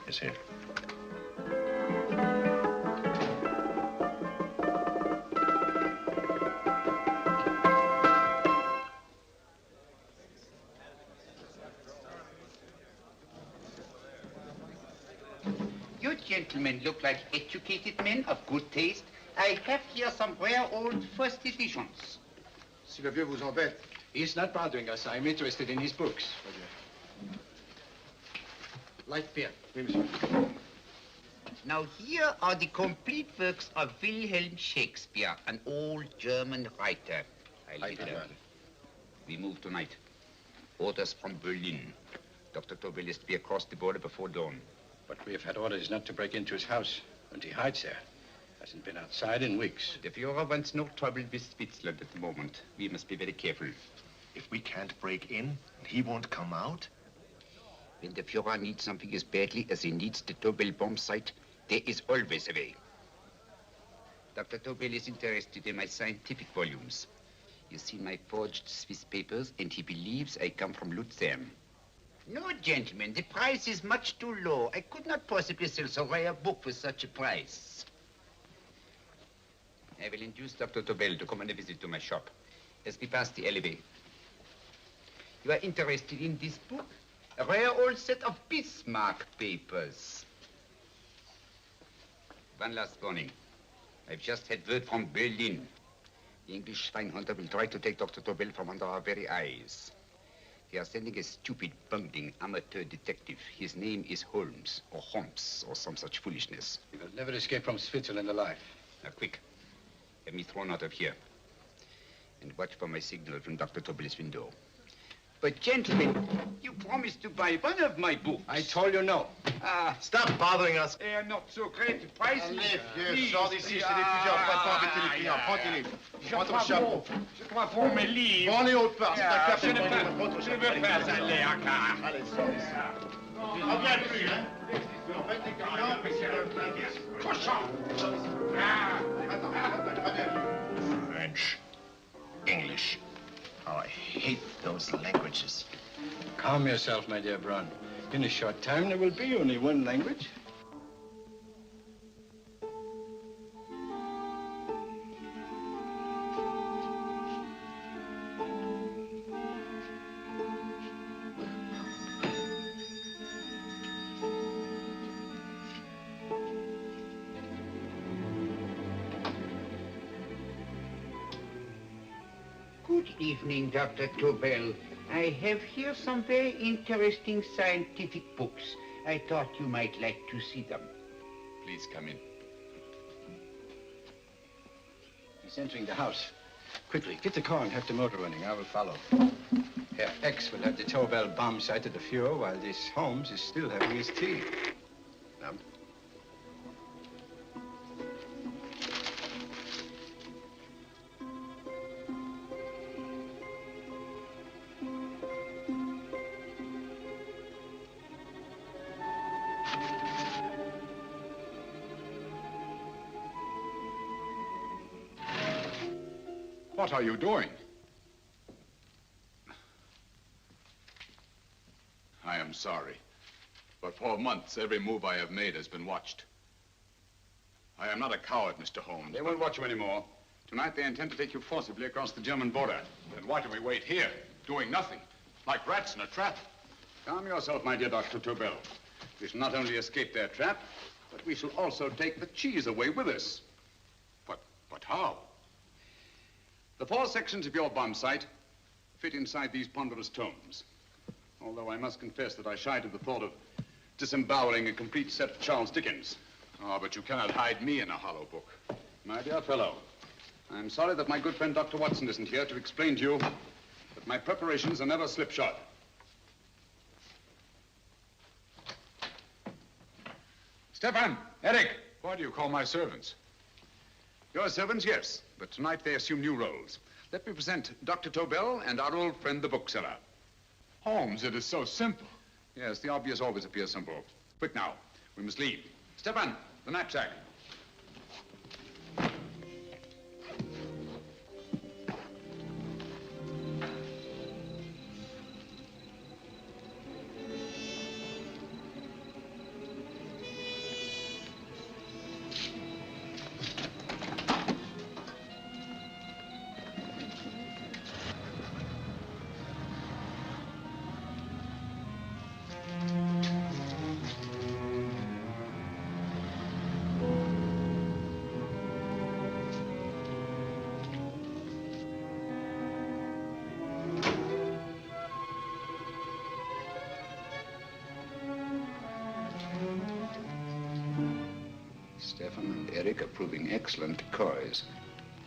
Yes, sir. You gentlemen look like educated men of good taste. I have here some rare old first editions. Si le vieux vous embête. He's not bothering us. I'm interested in his books. Light beer. Oui, monsieur. Now here are the complete works of Wilhelm Shakespeare, an old German writer. We move tonight. Orders from Berlin. Dr. Doyle is to be across the border before dawn. But we have had orders not to break into his house, and he hides there. Hasn't been outside in weeks. The Führer wants no trouble with Switzerland at the moment. We must be very careful. If we can't break in, he won't come out? When the Führer needs something as badly as he needs the Doyle bomb site, there is always a way. Dr. Doyle is interested in my scientific volumes. He's seen my forged Swiss papers, and he believes I come from Lucerne. No, gentlemen, the price is much too low. I could not possibly sell so rare a book for such a price. I will induce Dr. Doyle to come on a visit to my shop as we pass the alleyway. You are interested in this book? A rare old set of Bismarck papers. One last warning. I've just had word from Berlin. The English Schweinhunter will try to take Dr. Doyle from under our very eyes. They are sending a stupid, bungling amateur detective. His name is Holmes, or Holmes, or some such foolishness. He will never escape from Switzerland alive. Now, quick. Have me thrown out of here. And watch for my signal from Dr. Doyle's window. But, gentlemen, you promised to buy one of my books. I told you no. Stop bothering us. They are not so great prices. Allez, vieux, sors d'ici, c'est des fuseurs. Pas pas embêter les clients. Prends-les. Prends ton chapeau. Je crois pour mes livres. Prends les hautes parts. C'est un café. Je veux pas aller à car. Allez, sors d'ici. Reviens plus, hein. Embête les clients, mais c'est le Cochon. French, English. Oh, I hate those languages. Calm yourself, my dear Braun. In a short time, there will be only one language. Good evening, Dr. Doyle. I have here some very interesting scientific books. I thought you might like to see them. Please come in. He's entering the house. Quickly, get the car and have the motor running. I will follow. Herr X will have the Doyle bomb sighted the Fuhrer while this Holmes is still having his tea. Now, What are you doing? I am sorry, but for months, every move I have made has been watched. I am not a coward, Mr. Holmes. They won't watch you anymore. Tonight, they intend to take you forcibly across the German border. Then why do we wait here, doing nothing, like rats in a trap? Calm yourself, my dear Dr. Doyle. We shall not only escape their trap, but we shall also take the cheese away with us. But how? The 4 sections of your bomb sight fit inside these ponderous tomes. Although I must confess that I shied at the thought of disemboweling a complete set of Charles Dickens. Oh, but you cannot hide me in a hollow book. My dear fellow, I'm sorry that my good friend Dr. Watson isn't here to explain to you that my preparations are never slipshod. Stefan, Eric, why do you call my servants? Your servants, yes, but tonight they assume new roles. Let me present Dr. Doyle and our old friend, the bookseller. Holmes, it is so simple. Yes, the obvious always appears simple. Quick now, we must leave. Stefan, the knapsack. Stefan and Eric are proving excellent decoys.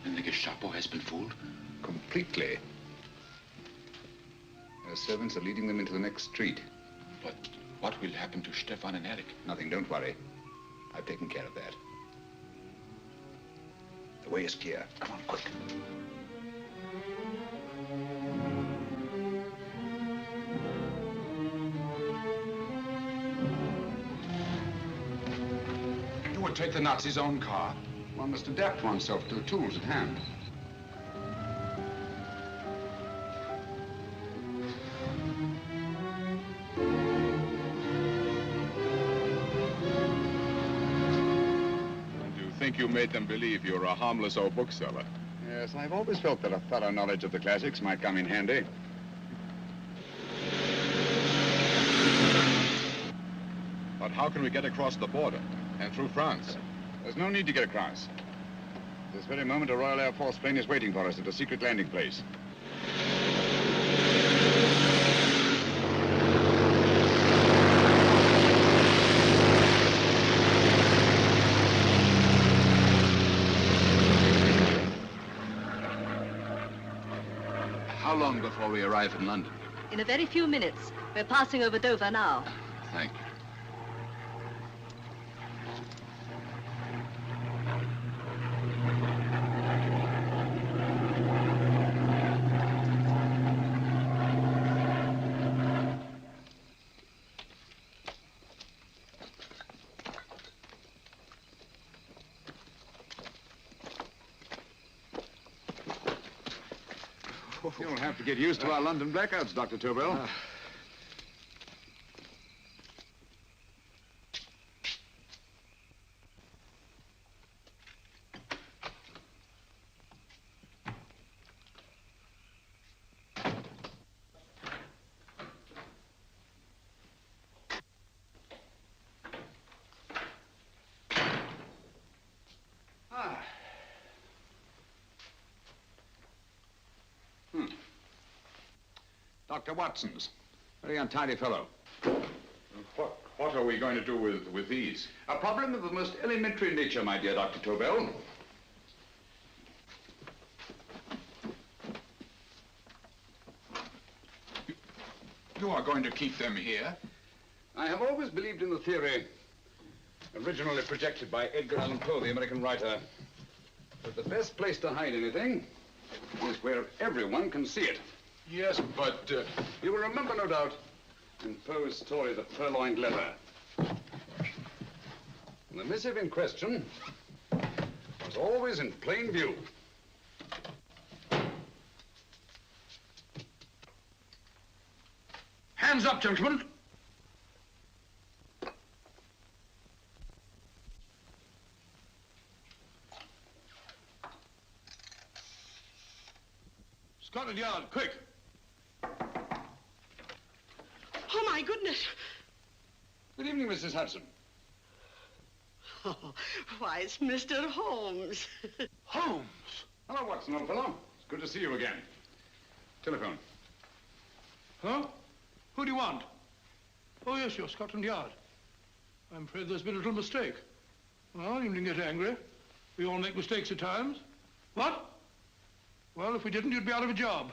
And the Gestapo has been fooled? Completely. Their servants are leading them into the next street. But what will happen to Stefan and Eric? Nothing, don't worry. I've taken care of that. The way is clear. Come on, quick. You would take the Nazis' own car? One must adapt oneself to the tools at hand. You made them believe you were a harmless old bookseller. Yes, I've always felt that a thorough knowledge of the classics might come in handy. But how can we get across the border and through France? There's no need to get across. At this very moment, a Royal Air Force plane is waiting for us at a secret landing place. How long before we arrive in London? In a very few minutes. We're passing over Dover now. Thank you. You'll have to get used to our London blackouts, Dr. Tobel. Dr. Watson's. Very untidy fellow. What are we going to do with these? A problem of the most elementary nature, my dear Dr. Tobel. You are going to keep them here? I have always believed in the theory, originally projected by Edgar Allan Poe, the American writer, that the best place to hide anything is where everyone can see it. Yes, but... You will remember, no doubt, in Poe's story, The Purloined Letter. The missive in question was always in plain view. Hands up, gentlemen. Scotland Yard, quick. Oh, my goodness. Good evening, Mrs. Hudson. Oh, why, it's Mr. Holmes. Holmes. Hello, Watson, old fellow. It's good to see you again. Telephone. Huh? Who do you want? Oh, yes, you're Scotland Yard. I'm afraid there's been a little mistake. Well, you needn't get angry. We all make mistakes at times. What? Well, if we didn't, you'd be out of a job.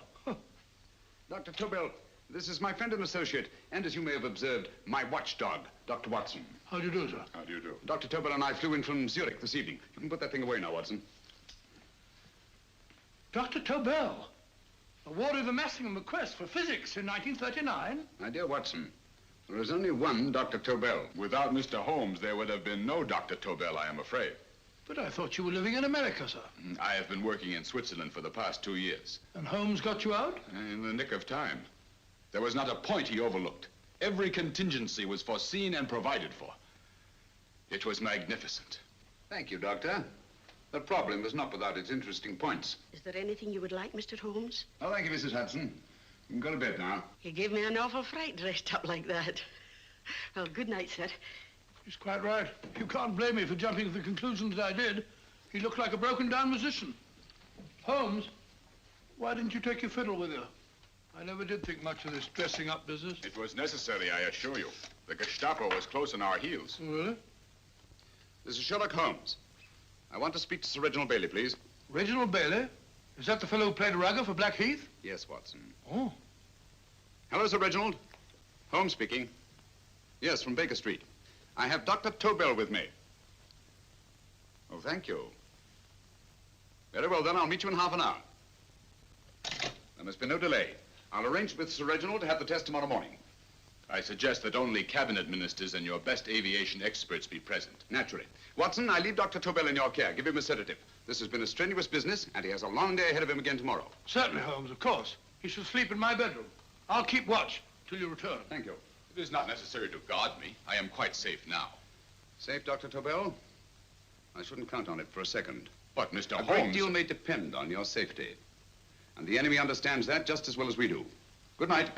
Dr. Tobel, this is my friend and associate, and as you may have observed, my watchdog, Dr. Watson. How do you do, sir? How do you do? Dr. Tobel and I flew in from Zurich this evening. You can put that thing away now, Watson. Dr. Tobel, awarded the Massingham Quest for physics in 1939. My dear Watson, there is only one Dr. Tobel. Without Mr. Holmes, there would have been no Dr. Tobel, I am afraid. But I thought you were living in America, sir. I have been working in Switzerland for the past 2 years. And Holmes got you out? In the nick of time. There was not a point he overlooked. Every contingency was foreseen and provided for. It was magnificent. Thank you, Doctor. The problem was not without its interesting points. Is there anything you would like, Mr. Holmes? Oh, thank you, Mrs. Hudson. You can go to bed now. You gave me an awful fright dressed up like that. Well, good night, sir. He's quite right. You can't blame me for jumping to the conclusion that I did. He looked like a broken-down musician. Holmes, why didn't you take your fiddle with you? I never did think much of this dressing-up business. It was necessary, I assure you. The Gestapo was close on our heels. Really? This is Sherlock Holmes. I want to speak to Sir Reginald Bailey, please. Reginald Bailey? Is that the fellow who played Rugger for Blackheath? Yes, Watson. Oh. Hello, Sir Reginald. Holmes speaking. Yes, from Baker Street. I have Dr. Tobel with me. Oh, thank you. Very well, then. I'll meet you in half an hour. There must be no delay. I'll arrange with Sir Reginald to have the test tomorrow morning. I suggest that only cabinet ministers and your best aviation experts be present. Naturally. Watson, I leave Dr. Tobel in your care. Give him a sedative. This has been a strenuous business, and he has a long day ahead of him again tomorrow. Certainly, Holmes, of course. He shall sleep in my bedroom. I'll keep watch till you return. Thank you. It is not necessary to guard me. I am quite safe now. Safe, Dr. Tobel? I shouldn't count on it for a second. But, Mr. A Holmes... great deal may depend on your safety. And the enemy understands that just as well as we do. Good night.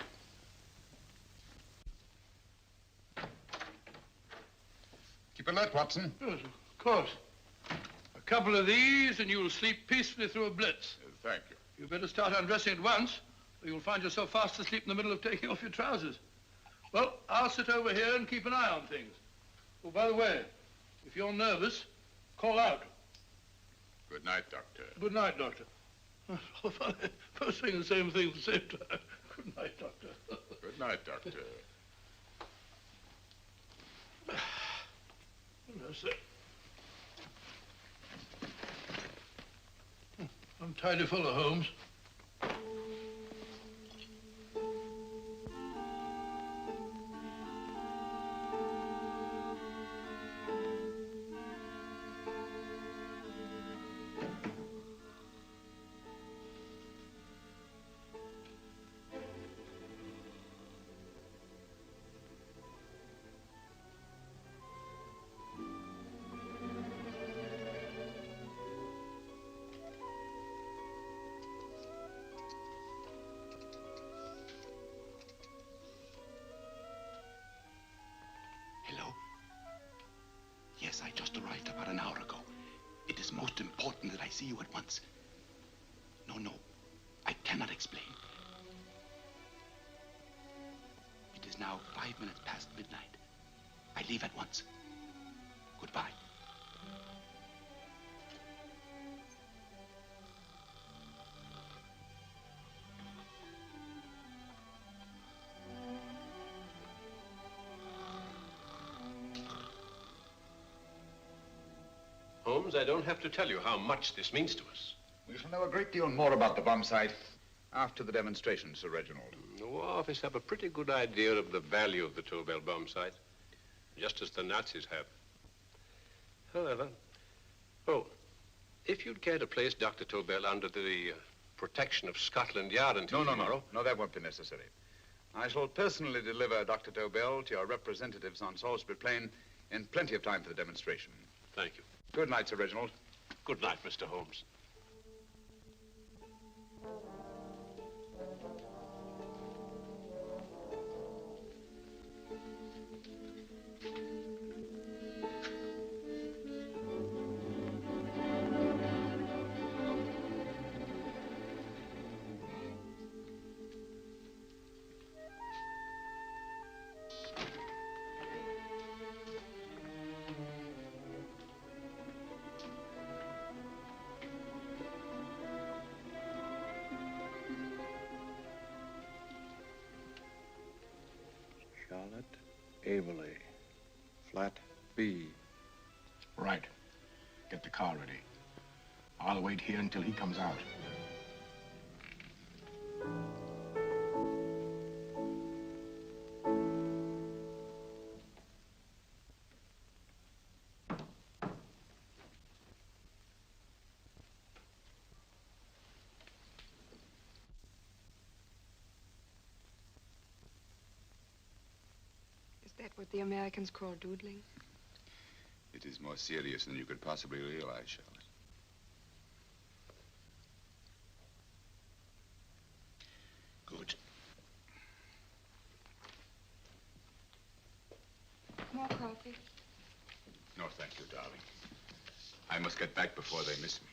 Keep alert, Watson. Yes, of course. A couple of these and you'll sleep peacefully through a blitz. Thank you. You better start undressing at once, or you'll find yourself fast asleep in the middle of taking off your trousers. Well, I'll sit over here and keep an eye on things. Oh, by the way, if you're nervous, call out. Good night, Doctor. Good night, Doctor. Both saying the same thing at the same time. Good night, Doctor. Good night, Doctor. That's it. I'm tidy fellow, Holmes. Yes, I just arrived about an hour ago. It is most important that I see you at once. No, I cannot explain. It is now 5 minutes past midnight. I leave at once. Goodbye. Holmes, I don't have to tell you how much this means to us. We shall know a great deal more about the bomb site after the demonstration, Sir Reginald. The War Office have a pretty good idea of the value of the Tobel bomb site, just as the Nazis have. However, if you'd care to place Dr. Tobel under the protection of Scotland Yard until tomorrow... No, that won't be necessary. I shall personally deliver Dr. Tobel to your representatives on Salisbury Plain in plenty of time for the demonstration. Thank you. Good night, Sir Reginald. Good night, Mr. Holmes. Averley, flat B. Right. Get the car ready. I'll wait here until he comes out. Is that what the Americans call doodling? It is more serious than you could possibly realize, Charlotte. Good. More coffee? No, thank you, darling. I must get back before they miss me.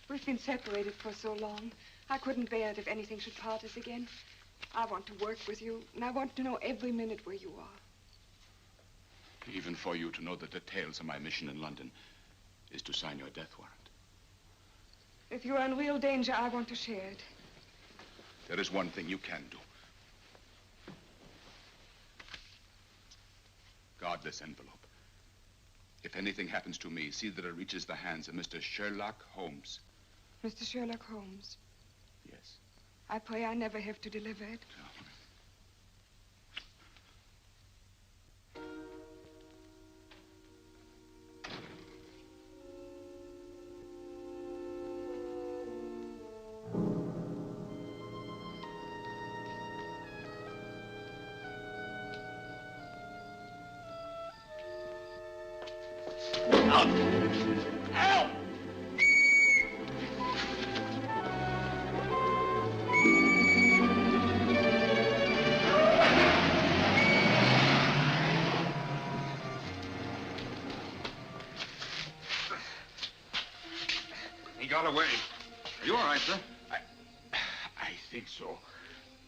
We've been separated for so long. I couldn't bear it if anything should part us again. I want to work with you, and I want to know every minute where you are. Even for you to know the details of my mission in London is to sign your death warrant. If you're in real danger, I want to share it. There is one thing you can do. Guard this envelope. If anything happens to me, see that it reaches the hands of Mr. Sherlock Holmes. Mr. Sherlock Holmes. Yes. I pray I never have to deliver it. He got away. Are you all right, sir? I think so.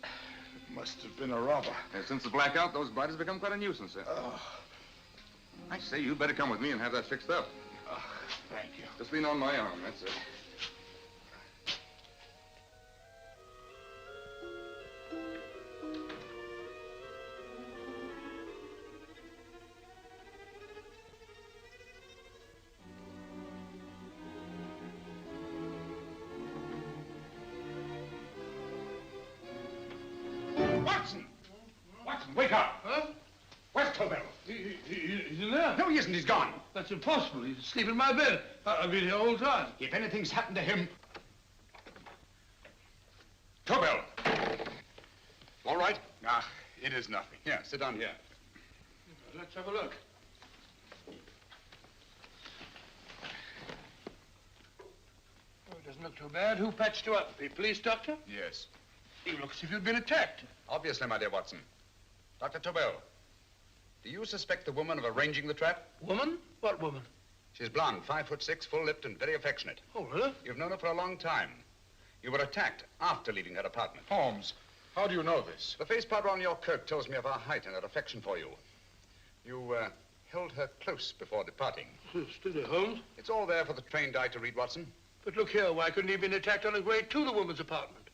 It must have been a robber. Since the blackout, those blighters become quite a nuisance, sir. I say, you better come with me and have that fixed up. Thank you. Just lean on my arm, that's it. Watson! Watson, wake up! Huh? Where's Tobel? He's in there. No, he isn't. He's gone. That's impossible. He's asleep in my bed. I've been here all the time. If anything's happened to him... Tobel! All right? Ah, it is nothing. Yeah, sit down here. Let's have a look. Oh, it doesn't look too bad. Who patched you up? The police doctor? Yes. You look as if you'd been attacked. Obviously, my dear Watson. Dr. Tobel, do you suspect the woman of arranging the trap? Woman? What woman? She's blonde, 5'6", full-lipped, and very affectionate. Oh, really? You've known her for a long time. You were attacked after leaving her apartment. Holmes, how do you know this? The face powder on your coat tells me of her height and her affection for you. You held her close before departing. Steady, Holmes. It's all there for the trained eye to read, Watson. But look here, why couldn't he have been attacked on his way to the woman's apartment?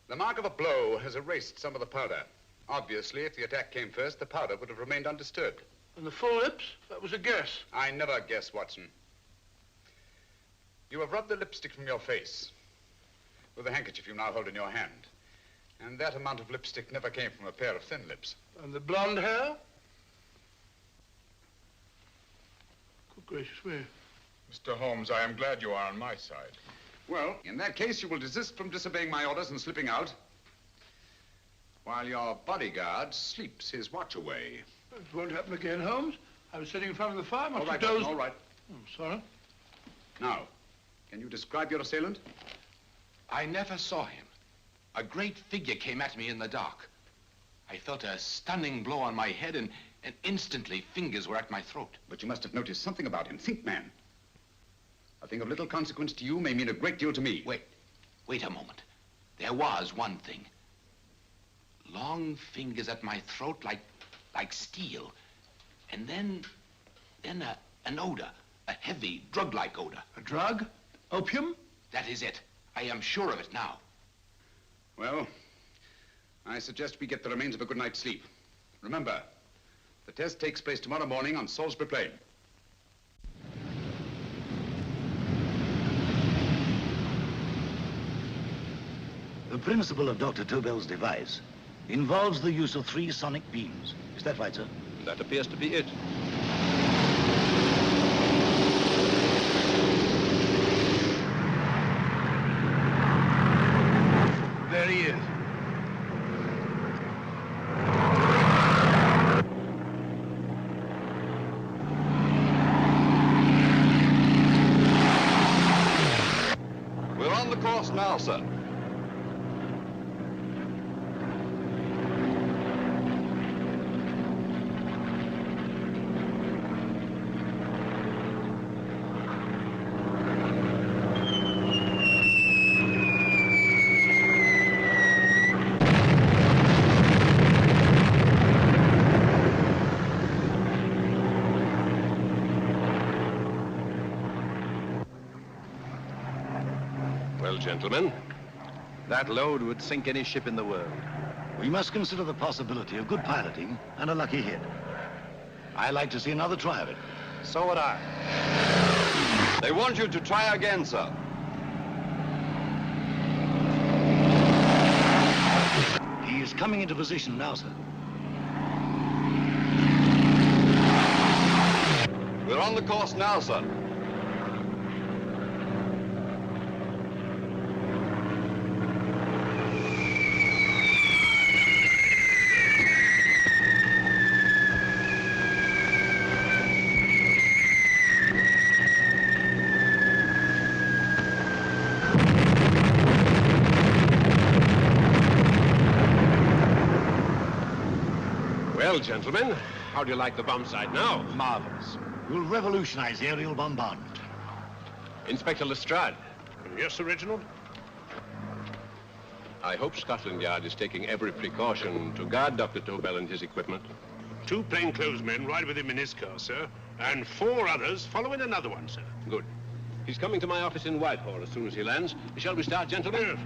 The mark of a blow has erased some of the powder. Obviously, if the attack came first, the powder would have remained undisturbed. And the full lips? That was a guess. I never guess, Watson. You have rubbed the lipstick from your face with the handkerchief you now hold in your hand. And that amount of lipstick never came from a pair of thin lips. And the blonde hair? Good gracious me. Mr. Holmes, I am glad you are on my side. Well, in that case, you will desist from disobeying my orders and slipping out while your bodyguard sleeps his watch away. It won't happen again, Holmes. I was sitting in front of the fire. All right, Watson, all right. I'm sorry. Now, can you describe your assailant? I never saw him. A great figure came at me in the dark. I felt a stunning blow on my head, and instantly fingers were at my throat. But you must have noticed something about him. Think, man. A thing of little consequence to you may mean a great deal to me. Wait a moment. There was one thing. Long fingers at my throat like steel. And then an odor, a heavy, drug-like odor. A drug? Opium? That is it. I am sure of it now. Well, I suggest we get the remains of a good night's sleep. Remember, the test takes place tomorrow morning on Salisbury Plain. The principle of Dr. Tobel's device involves the use of 3 sonic beams. Is that right, sir? That appears to be it. There he is. We're on the course now, sir. Well, gentlemen, that load would sink any ship in the world. We must consider the possibility of good piloting and a lucky hit. I like to see another try of it. So would I. They want you to try again, sir. He is coming into position now, sir. We're on the course now, sir. Well, gentlemen, how do you like the bomb sight now? Marvelous. We'll revolutionize aerial bombardment. Inspector Lestrade. Yes, Sir Reginald? I hope Scotland Yard is taking every precaution to guard Dr. Tobel and his equipment. 2 plainclothesmen ride with him in his car, sir, and 4 others follow in another one, sir. Good. He's coming to my office in Whitehall as soon as he lands. Shall we start, gentlemen? Yes.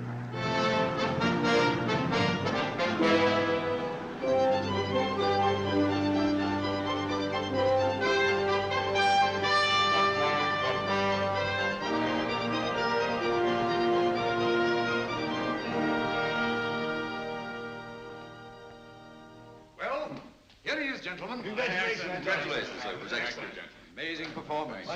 Gentlemen. Congratulations, sir. It was excellent. Amazing performance.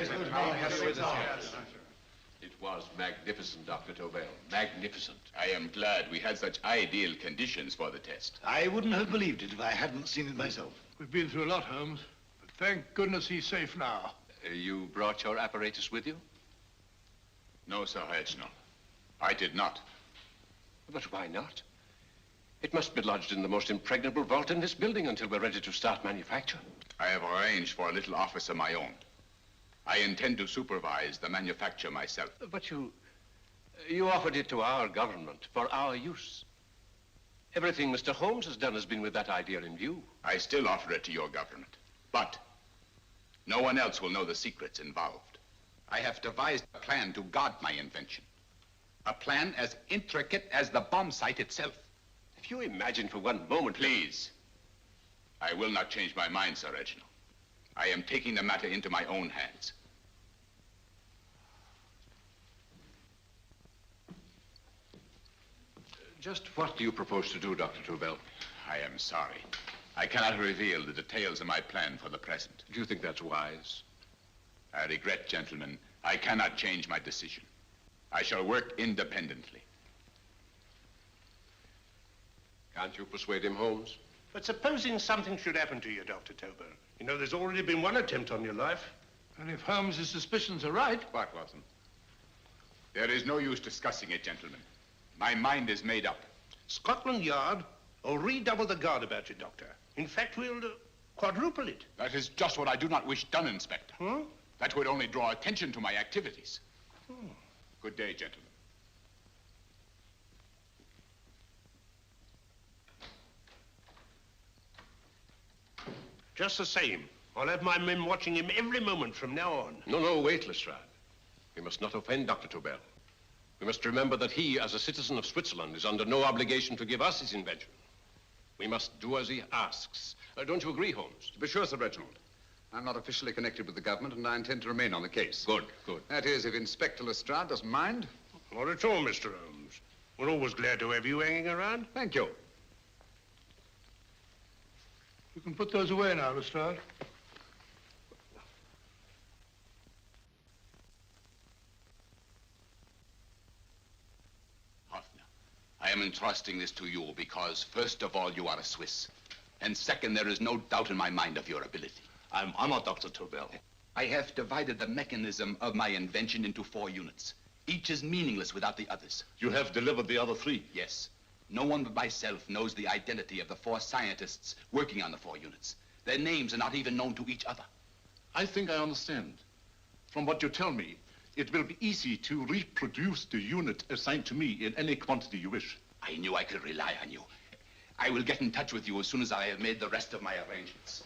It was magnificent, Dr. Tobel. Magnificent. I am glad we had such ideal conditions for the test. I wouldn't have believed it if I hadn't seen it myself. We've been through a lot, Holmes, but thank goodness he's safe now. You brought your apparatus with you? No, Sir Reginald. I did not. But why not? It must be lodged in the most impregnable vault in this building until we're ready to start manufacture. I have arranged for a little office of my own. I intend to supervise the manufacture myself. But you offered it to our government for our use. Everything Mr. Holmes has done has been with that idea in view. I still offer it to your government, but no one else will know the secrets involved. I have devised a plan to guard my invention. A plan as intricate as the bomb sight itself. If you imagine for one moment... Please. I will not change my mind, Sir Reginald. I am taking the matter into my own hands. Just what do you propose to do, Dr. Tobel? I am sorry. I cannot reveal the details of my plan for the present. Do you think that's wise? I regret, gentlemen, I cannot change my decision. I shall work independently. Can't you persuade him, Holmes? But supposing something should happen to you, Dr. Tobel. You know, there's already been one attempt on your life. And if Holmes' suspicions are right... What, Watson? There is no use discussing it, gentlemen. My mind is made up. Scotland Yard will redouble the guard about you, Doctor. In fact, we'll quadruple it. That is just what I do not wish done, Inspector. Huh? That would only draw attention to my activities. Good day, gentlemen. Just the same, I'll have my men watching him every moment from now on. No, wait, Lestrade. We must not offend Dr. Tobel. We must remember that he, as a citizen of Switzerland, is under no obligation to give us his invention. We must do as he asks. Don't you agree, Holmes? To be sure, Sir Reginald. I'm not officially connected with the government, and I intend to remain on the case. Good. That is, if Inspector Lestrade doesn't mind. Not at all, Mr. Holmes. We're always glad to have you hanging around. Thank you. You can put those away now, Lestrade. Hoffner, I am entrusting this to you because, first of all, you are a Swiss. And second, there is no doubt in my mind of your ability. I'm honored, Dr. Tobel. I have divided the mechanism of my invention into 4 units. Each is meaningless without the others. You have delivered the other 3? Yes. No one but myself knows the identity of the 4 scientists working on the 4 units. Their names are not even known to each other. I think I understand. From what you tell me, it will be easy to reproduce the unit assigned to me in any quantity you wish. I knew I could rely on you. I will get in touch with you as soon as I have made the rest of my arrangements.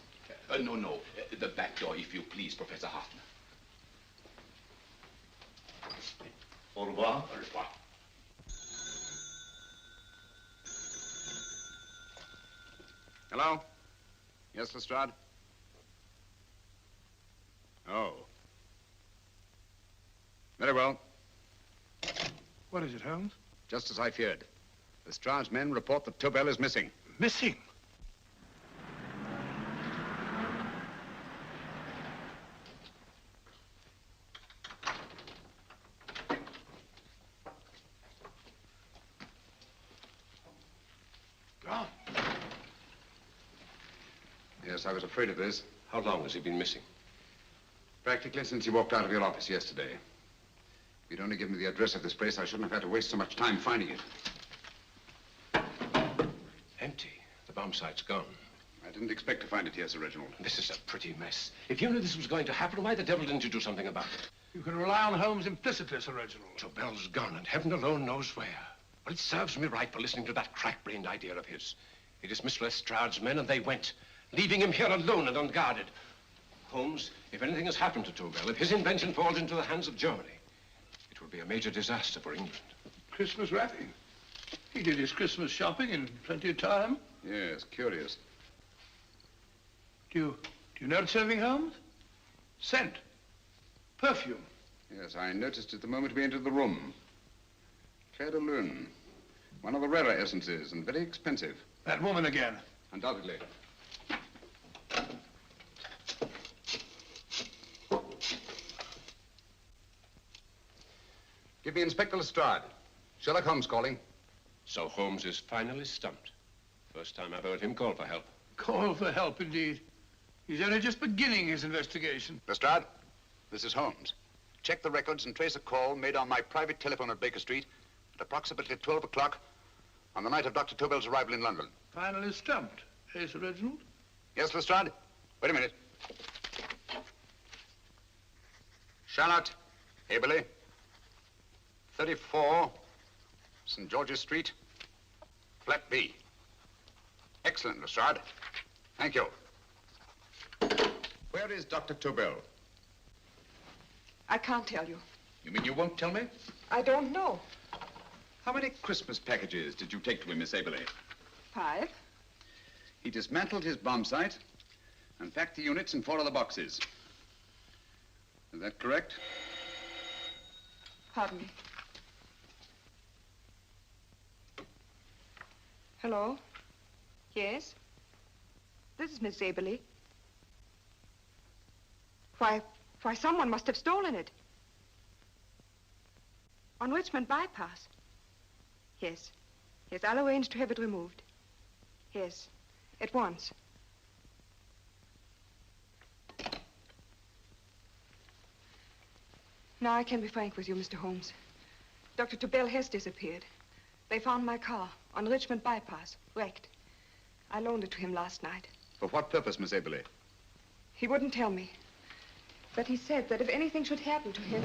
No. The back door, if you please, Professor Hoffner. Au revoir. Au revoir. Yes, Lestrade? Oh. Very well. What is it, Holmes? Just as I feared. Lestrade's men report that Tobel is missing. Missing? Gone. Yes, I was afraid of this. How long has he been missing? Practically since he walked out of your office yesterday. If you'd only given me the address of this place, I shouldn't have had to waste so much time finding it. Empty. The bomb site's gone. I didn't expect to find it here, Sir Reginald. This is a pretty mess. If you knew this was going to happen, why the devil didn't you do something about it? You can rely on Holmes implicitly, Sir Reginald. Tobel's gone, and heaven alone knows where. Well, it serves me right for listening to that crack-brained idea of his. He dismissed Lestrade's men, and they went, leaving him here alone and unguarded. Holmes, if anything has happened to Tobel, if his invention falls into the hands of Germany, it will be a major disaster for England. Christmas wrapping. He did his Christmas shopping in plenty of time. Yes, curious. Do you notice anything, Holmes? Scent. Perfume. Yes, I noticed it the moment we entered the room. Clair de Lune. One of the rarer essences, and very expensive. That woman again. Undoubtedly. Give me Inspector Lestrade. Sherlock Holmes calling. So Holmes is finally stumped. First time I've heard him call for help. Call for help, indeed. He's only just beginning his investigation. Lestrade, this is Holmes. Check the records and trace a call made on my private telephone at Baker Street at approximately 12 o'clock on the night of Dr. Tobel's arrival in London. Finally stumped, eh, Sir Reginald? Yes, Lestrade? Wait a minute. Charlotte, Aberley, 34, St. George's Street, flat B. Excellent, Lestrade. Thank you. Where is Dr. Tobel? I can't tell you. You mean you won't tell me? I don't know. How many Christmas packages did you take to him, Miss Aberley? 5. He dismantled his bomb site and packed the units in 4 other boxes. Is that correct? Pardon me. Hello? Yes? This is Miss Aberley. Why, someone must have stolen it. On Richmond Bypass. Yes. Yes, I'll arrange to have it removed. Yes, at once. Now I can be frank with you, Mr. Holmes. Dr. Tobel has disappeared. They found my car on Richmond Bypass, wrecked. I loaned it to him last night. For what purpose, Miss Aberley? He wouldn't tell me. But he said that if anything should happen to him,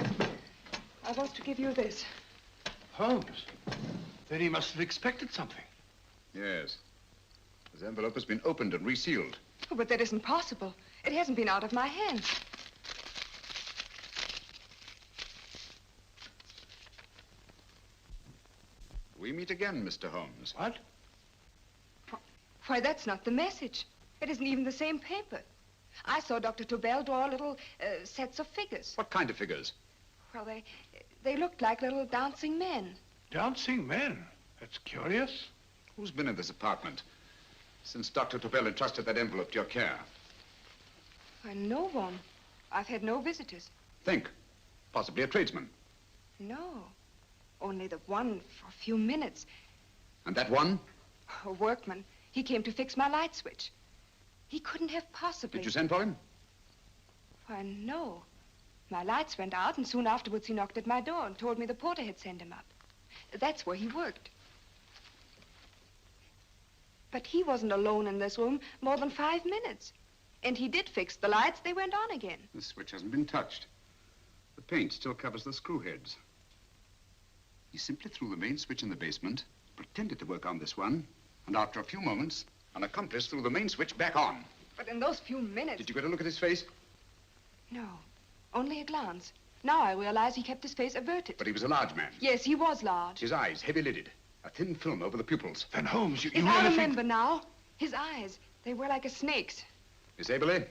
I was to give you this. Holmes? Then he must have expected something. Yes. This envelope has been opened and resealed. Oh, but that isn't possible. It hasn't been out of my hands. We meet again, Mr. Holmes. What? Why, that's not the message. It isn't even the same paper. I saw Dr. Tobel draw little sets of figures. What kind of figures? Well, they looked like little dancing men. Dancing men? That's curious. Who's been in this apartment since Dr. Tobel entrusted that envelope to your care? Why, no one. I've had no visitors. Think. Possibly a tradesman. No. Only the one for a few minutes. And that one? A workman. He came to fix my light switch. He couldn't have possibly... Did you send for him? Why, no. My lights went out, and soon afterwards he knocked at my door and told me the porter had sent him up. That's where he worked. But he wasn't alone in this room more than 5 minutes. And he did fix the lights. They went on again. The switch hasn't been touched. The paint still covers the screw heads. He simply threw the main switch in the basement, pretended to work on this one, and after a few moments, an accomplice threw the main switch back on. But in those few minutes... Did you get a look at his face? No, only a glance. Now I realize he kept his face averted. But he was a large man. Yes, he was large. His eyes heavy-lidded, a thin film over the pupils. Then Holmes, you I remember now. His eyes, they were like a snake's. Miss Aberley,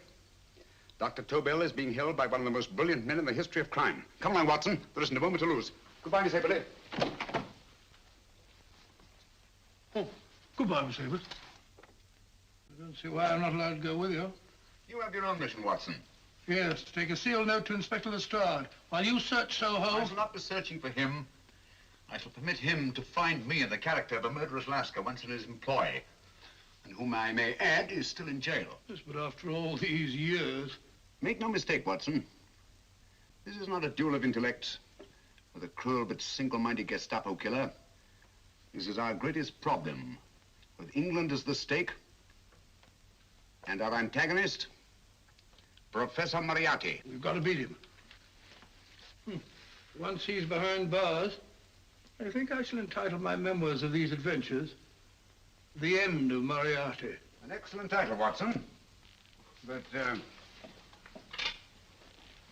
Dr. Tobel is being held by one of the most brilliant men in the history of crime. Come along, Watson. There isn't a moment to lose. Goodbye, Miss Aberley. Oh, goodbye, Miss Aberley. I don't see why I'm not allowed to go with you. You have your own mission, Watson. Yes, to take a sealed note to Inspector Lestrade. While you search Soho... I shall not be searching for him. I shall permit him to find me in the character of a murderous Lascar once in his employ, and whom I may add is still in jail. Yes, but after all these years... Make no mistake, Watson. This is not a duel of intellects with a cruel but single-minded Gestapo killer. This is our greatest problem, with England as the stake, and our antagonist, Professor Moriarty. We've got to beat him. Once he's behind bars, I think I shall entitle my memoirs of these adventures, The End of Moriarty. An excellent title, Watson. But,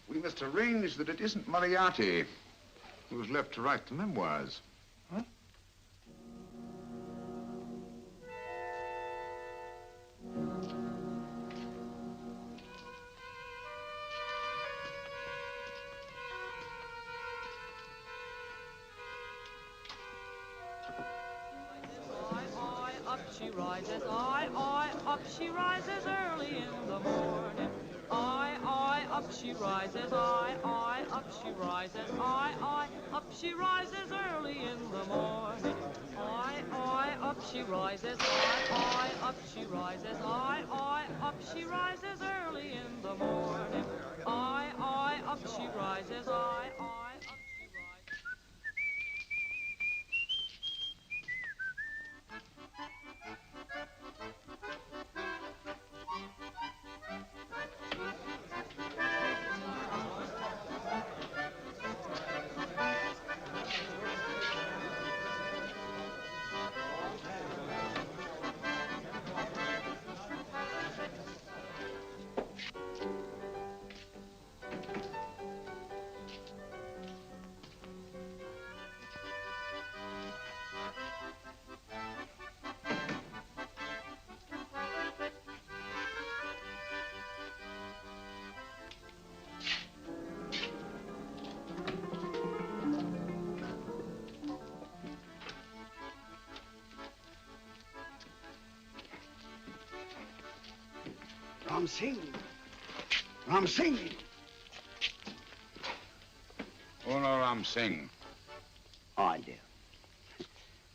we must arrange that it isn't Moriarty who's left to write the memoirs. Huh? She rises, up she rises early in the morning. Up she rises, up she rises, up she rises early in the morning. Up she rises, up she rises, up she rises early in the morning. Up she rises, up she rises. Ram Singh. Ram Singh. Oh, no, Ram Singh. I do.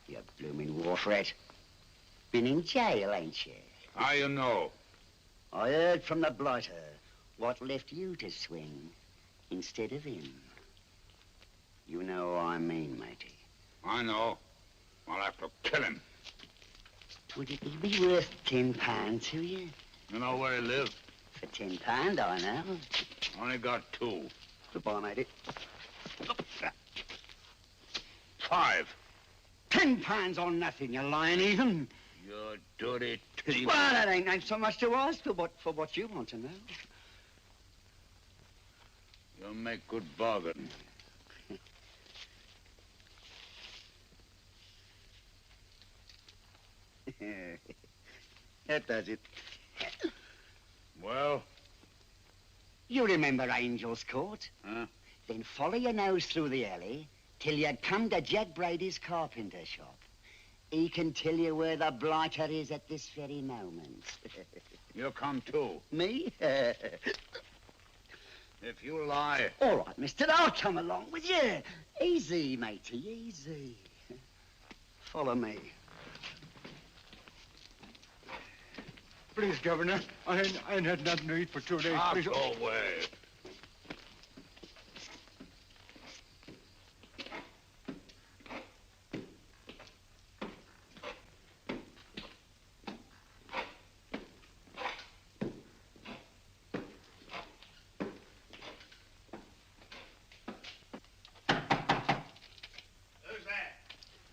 You blooming war threat. Been in jail, ain't you? How you know? I heard from the blighter what left you to swing instead of him. You know what I mean, matey. I know. I'll have to kill him. Would it be worth £10 to you? You know where he lives? For £10, I know. Only got 2. Goodbye, matey. 5. £10 on nothing, you lying heathen. You dirty thief. Well, that ain't so much to ask for what you want to know. You make good bargain. That does it. Well? You remember Angel's Court? Huh? Then follow your nose through the alley till you come to Jack Brady's carpenter shop. He can tell you where the blighter is at this very moment. You come too. Me? If you lie... All right, mister, I'll come along with you. Easy, matey, easy. Follow me. Please, Governor, I ain't had nothing to eat for 2 days. Please. Go away.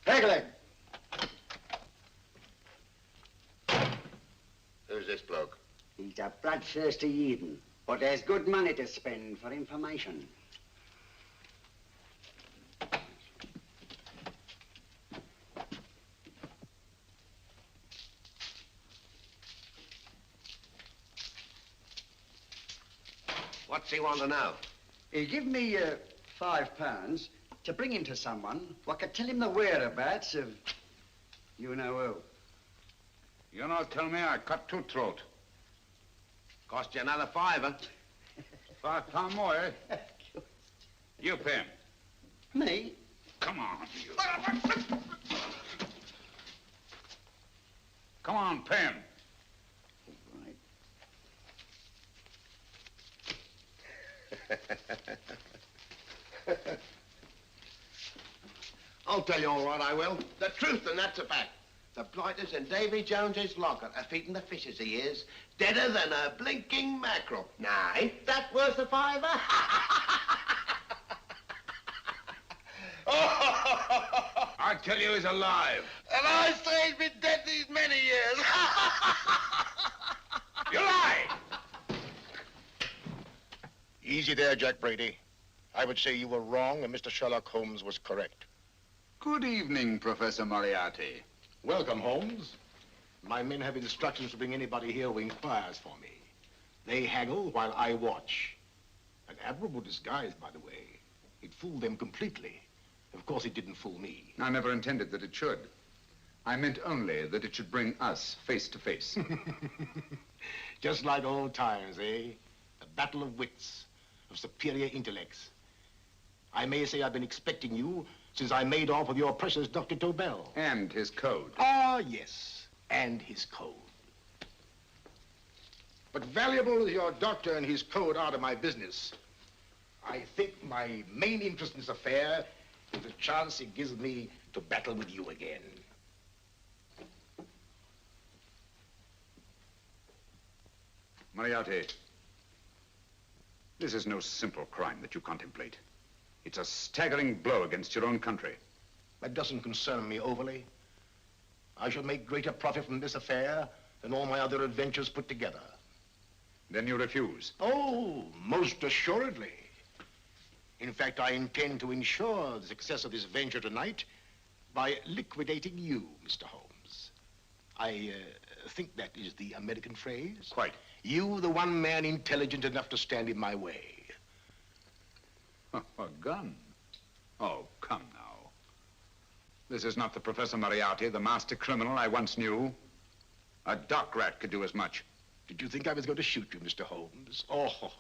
Pegleg. Who's this bloke? He's a bloodthirsty heathen, but there's good money to spend for information. What's he want to know? He give me £5 to bring him to someone who could tell him the whereabouts of you know who. You not tell me I cut two throat. Cost you another £5. £5 more, eh? You pay him. Me? Come on, you. Come on, pay him. I'll tell you all right, I will. The truth, and that's a fact. The blighters in Davy Jones's locker are feeding the fishes, he is. Deader than a blinking mackerel. Now, ain't that worth a £5? I tell you he's alive. And I say he's been dead these many years. You lie! Easy there, Jack Brady. I would say you were wrong and Mr. Sherlock Holmes was correct. Good evening, Professor Moriarty. Welcome, Holmes. My men have instructions to bring anybody here who inquires for me. They haggle while I watch. An admirable disguise, by the way. It fooled them completely. Of course, it didn't fool me. I never intended that it should. I meant only that it should bring us face to face. Just like old times, eh? A battle of wits, of superior intellects. I may say I've been expecting you since I made off with your precious Dr. Tobel. And his code. Ah, yes, and his code. But valuable as your doctor and his code are to my business, I think my main interest in this affair is the chance it gives me to battle with you again. Moriarty, this is no simple crime that you contemplate. It's a staggering blow against your own country. That doesn't concern me overly. I shall make greater profit from this affair than all my other adventures put together. Then you refuse? Oh, most assuredly. In fact, I intend to ensure the success of this venture tonight by liquidating you, Mr. Holmes. I think that is the American phrase. Quite. You, the one man intelligent enough to stand in my way. A gun? Oh, come now. This is not the Professor Moriarty, the master criminal I once knew. A dock rat could do as much. Did you think I was going to shoot you, Mr. Holmes? Oh,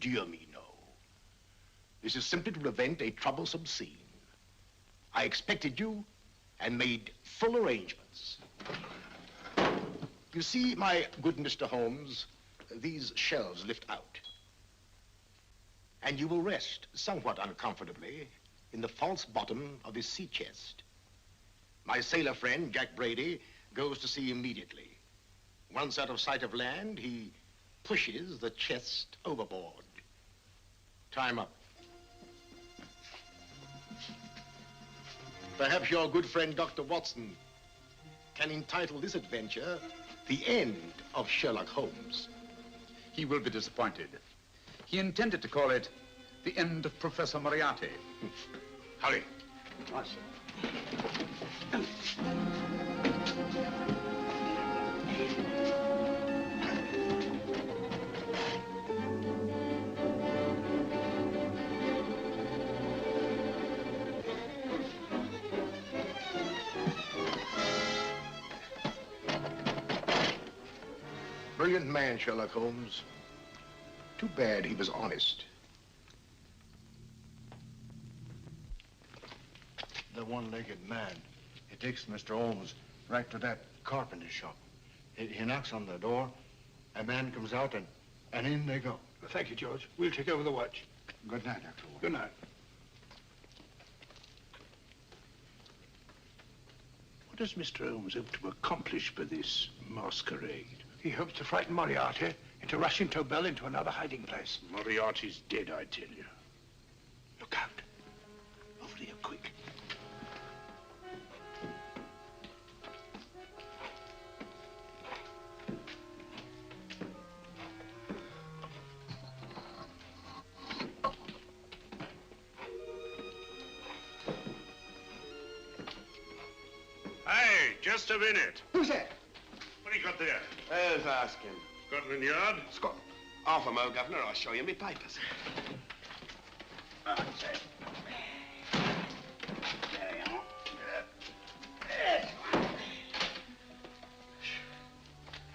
dear me, no. This is simply to prevent a troublesome scene. I expected you and made full arrangements. You see, my good Mr. Holmes, these shelves lift out. And you will rest somewhat uncomfortably in the false bottom of this sea chest. My sailor friend, Jack Brady, goes to sea immediately. Once out of sight of land, he pushes the chest overboard. Time up. Perhaps your good friend, Dr. Watson, can entitle this adventure The End of Sherlock Holmes. He will be disappointed. He intended to call it The End of Professor Moriarty. Hurry. Right, sir. Brilliant man, Sherlock Holmes. Too bad he was honest. The one-legged man. He takes Mr. Holmes right to that carpenter shop. He knocks on the door. A man comes out and in they go. Well, thank you, George. We'll take over the watch. Good night, Dr. Holmes. Good night. What does Mr. Holmes hope to accomplish by this masquerade? He hopes to frighten Moriarty into rushing Tobel into another hiding place. Moriarty's dead, I tell you. Look out. Over here, quick. Hey, just a minute. Who's that? What do you got there? Who's asking? Scotland Yard? Half a mo, Governor. I'll show you my papers. That's it. There you are.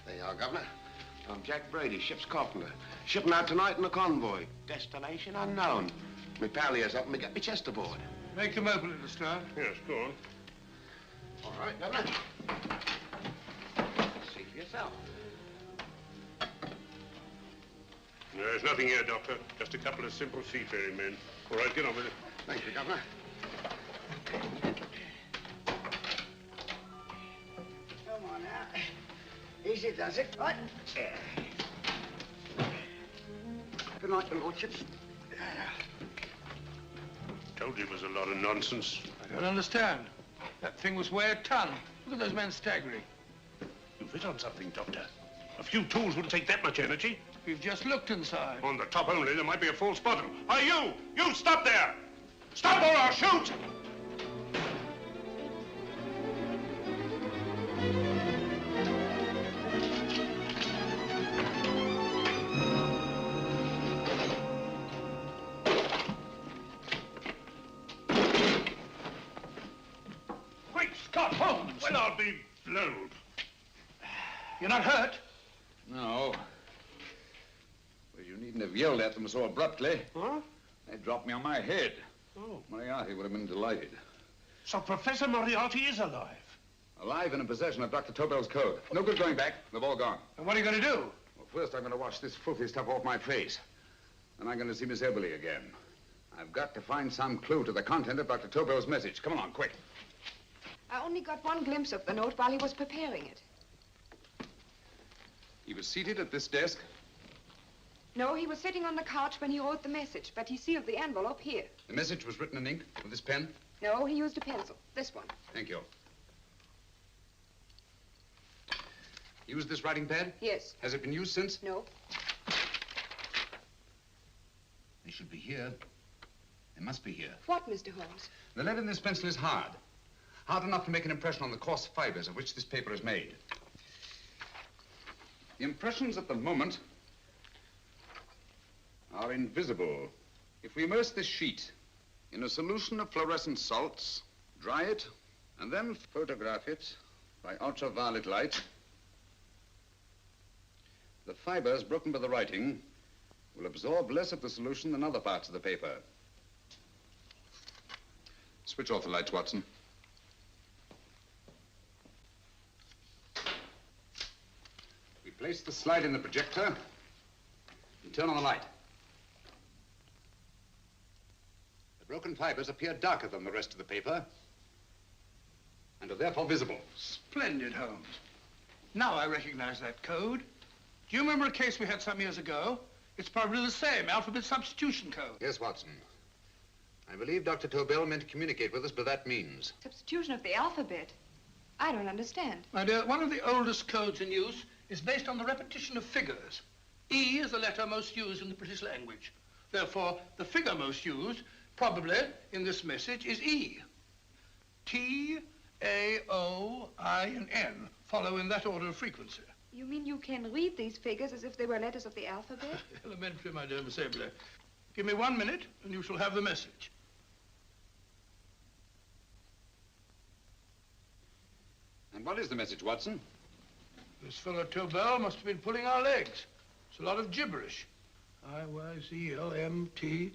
There you are, Governor. I'm Jack Brady, ship's carpenter. Shipping out tonight in a convoy. Destination unknown. My pal here's helping me get my chest aboard. Make them open it, Lestrade. Yes, go on. All right, Governor. See for yourself. No, there's nothing here, Doctor. Just a couple of simple seafaring men. All right, get on with it. Thank you, Governor. Come on now. Easy does it. Right. Good night, your lordships. Told you it was a lot of nonsense. I don't understand. That thing was weigh a ton. Look at those men staggering. You've hit on something, Doctor. A few tools wouldn't take that much energy. We've just looked inside. On the top only, there might be a false bottom. Hey, you! You stop there! Stop or I'll shoot! Great Scott, Holmes! Well, I'll be blowed. You're not hurt? No. Well, you needn't have yelled at them so abruptly. Huh? They dropped me on my head. Oh. Moriarty would have been delighted. So Professor Moriarty is alive? Alive and in possession of Dr. Tobel's code. No good going back. They've all gone. And what are you going to do? Well, first I'm going to wash this filthy stuff off my face. Then I'm going to see Miss Eberly again. I've got to find some clue to the content of Dr. Tobel's message. Come along, quick. I only got one glimpse of the note while he was preparing it. He was seated at this desk. No, he was sitting on the couch when he wrote the message, but he sealed the envelope here. The message was written in ink with this pen. No, he used a pencil. This one. Thank you. Used this writing pad? Yes. Has it been used since? No. They should be here. They must be here. What, Mr. Holmes? The lead in this pencil is hard. Hard enough to make an impression on the coarse fibers of which this paper is made. The impressions at the moment are invisible. If we immerse this sheet in a solution of fluorescent salts, dry it, and then photograph it by ultraviolet light, the fibers broken by the writing will absorb less of the solution than other parts of the paper. Switch off the lights, Watson. We place the slide in the projector and turn on the light. The broken fibers appear darker than the rest of the paper and are therefore visible. Splendid, Holmes. Now I recognize that code. Do you remember a case we had some years ago? It's probably the same, alphabet substitution code. Yes, Watson. I believe Dr. Tobel meant to communicate with us by that means. Substitution of the alphabet? I don't understand. My dear, one of the oldest codes in use is based on the repetition of figures. E is the letter most used in the British language. Therefore, the figure most used, probably in this message, is E. T, A, O, I, and N follow in that order of frequency. You mean you can read these figures as if they were letters of the alphabet? Elementary, my dear Miss Eberly. Give me 1 minute, and you shall have the message. And what is the message, Watson? This fellow Tobel must have been pulling our legs. It's a lot of gibberish. I-Y-Z-L-M-T-H-K.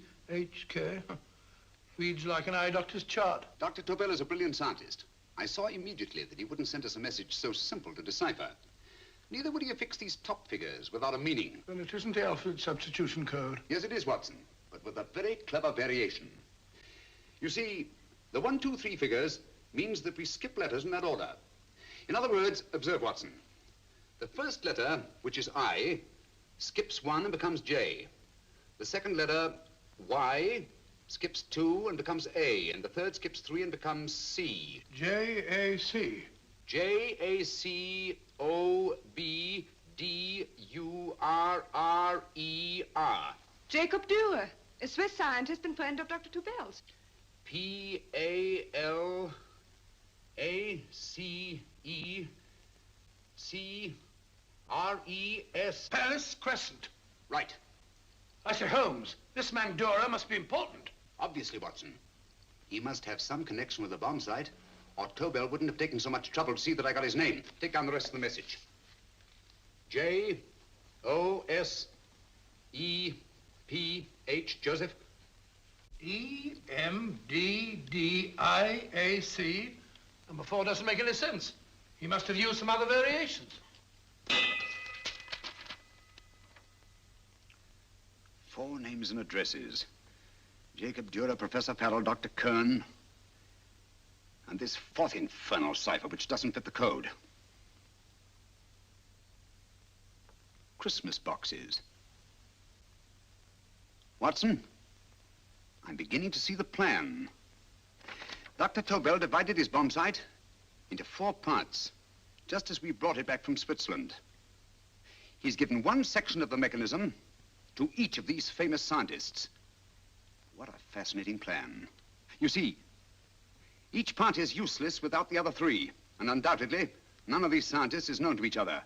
Reads like an eye doctor's chart. Dr. Tobel is a brilliant scientist. I saw immediately that he wouldn't send us a message so simple to decipher. Neither would he affix these top figures without a meaning. Then it isn't the alphabet substitution code. Yes, it is, Watson, but with a very clever variation. You see, the 1, 2, 3 figures means that we skip letters in that order. In other words, observe, Watson. The first letter, which is I, skips 1 and becomes J. The second letter, Y, skips 2 and becomes A. And the third skips 3 and becomes C. J-A-C. J-A-C-O-B-D-U-R-R-E-R. Jacob Dürer, a Swiss scientist and friend of Dr. Tobel's. P-A-L-A-C-E-C-R-E-S. Paris Crescent. Right. I say, Holmes, this man Dora must be important. Obviously, Watson. He must have some connection with the bomb site, or Tobel wouldn't have taken so much trouble to see that I got his name. Take down the rest of the message. J-O-S-E-P-H, Joseph. E-M-D-D-I-A-C. Number 4 doesn't make any sense. He must have used some other variations. 4 names and addresses. Jacob Dürer, Professor Farrell, Dr. Kern, and this 4th infernal cipher which doesn't fit the code. Christmas boxes. Watson, I'm beginning to see the plan. Dr. Tobel divided his bomb site into 4 parts, just as we brought it back from Switzerland. He's given one section of the mechanism to each of these famous scientists. What a fascinating plan. You see, each part is useless without the other 3, and undoubtedly, none of these scientists is known to each other.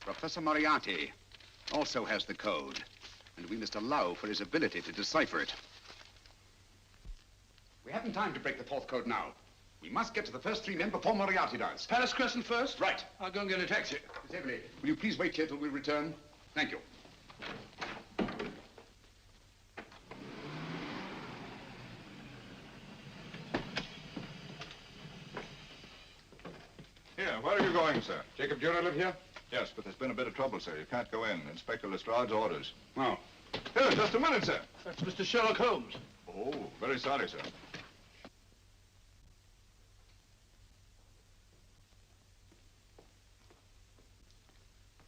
Professor Moriarty also has the code, and we must allow for his ability to decipher it. We haven't time to break the 4th code now. We must get to the first 3 men before Moriarty does. Palace Crescent first? Right. I'll go and get a taxi. Miss Everly, will you please wait here till we return? Thank you. Here, where are you going, sir? Jacob Dürer live here? Yes, but there's been a bit of trouble, sir. You can't go in. Inspector Lestrade's orders. Oh. Here, just a minute, sir. That's Mr. Sherlock Holmes. Oh, very sorry, sir.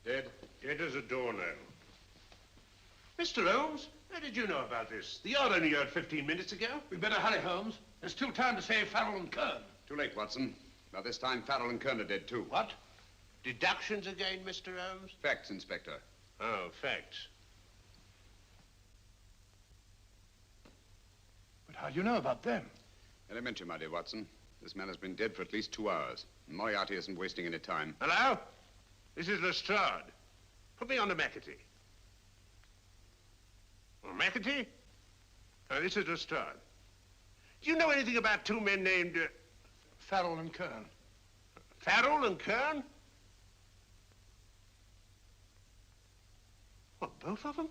Dead? Dead as a doornail. Mr. Holmes, how did you know about this? The yard only heard 15 minutes ago. We better hurry, Holmes. There's still time to save Farrell and Kern. Too late, Watson. By this time, Farrell and Kern are dead, too. What? Deductions again, Mr. Holmes? Facts, Inspector. Oh, facts. But how do you know about them? Elementary, my dear Watson. This man has been dead for at least 2 hours. Moriarty isn't wasting any time. Hello? This is Lestrade. Put me on to McAtee. Oh, McAtee? Oh, this is Lestrade. Do you know anything about 2 men named... Farrell and Kern. Farrell and Kern? What, both of them?